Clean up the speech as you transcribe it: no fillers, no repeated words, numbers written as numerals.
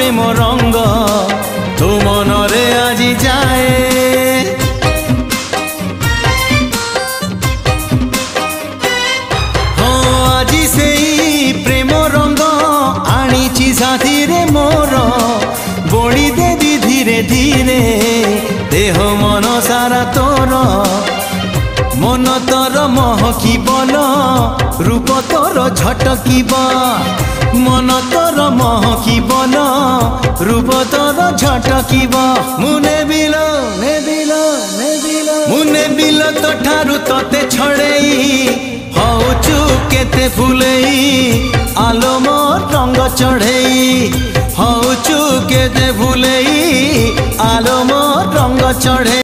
प्रेम रंग तो मनरे आजी जाए। हाँ आजी से प्रेम रंग आनी साथी रे मोर बोली देवी धीरे धीरे देह मन सारा तोर। मन तोर महकिबल रूप तोर झटकिब मन तोर महकिबल रूप तोर झटकिब। मुने बिल मुने बिल तो ठारू तोते छड़ेई हौचु केते फुलेई आलो मोर रंग चढ़ेई हौचु केते फुलेई आलो मोर रंग चढ़े।